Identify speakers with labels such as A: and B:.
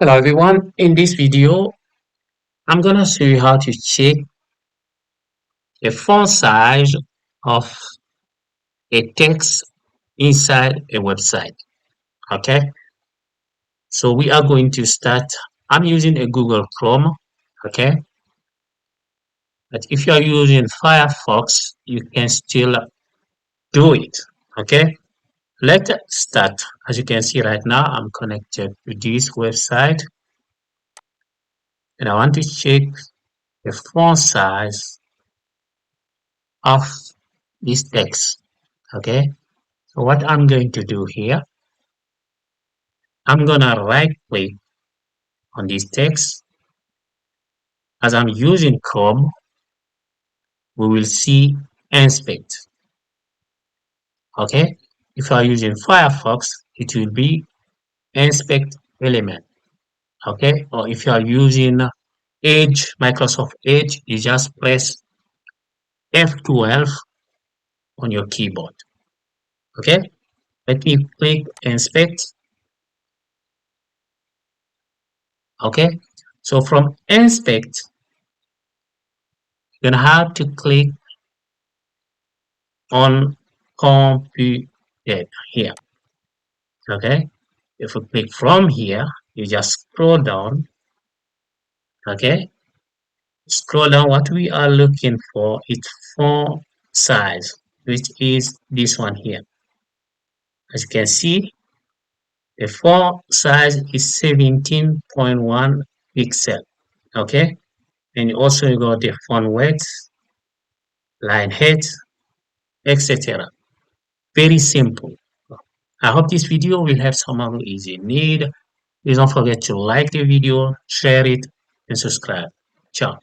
A: Hello everyone, in this video I'm gonna show you how to check the font size of a text inside a website. Okay, so we are going to start. I'm using a Google Chrome. Okay, but if you are using Firefox you can still do it. Okay, let's start. As you can see right now I'm connected to this website and I want to check the font size of this text. Okay, so what I'm going to do here, I'm gonna right click on this text. As I'm using Chrome, we will see inspect. Okay, if you are using Firefox, it will be inspect element. Okay, or if you are using Edge, Microsoft Edge, you just press F12 on your keyboard. Okay, let me click inspect. Okay, so from inspect, you're gonna have to click on computed here. Okay, if we click from here, you just scroll down. Okay, scroll down. What we are looking for is font size, which is this one here. As you can see, the font size is 17.1 pixel. Okay, and also you got the font weight, line height, etc. Very simple. I hope this video will have someone who is in need. Please don't forget to like the video, share it, and subscribe. Ciao.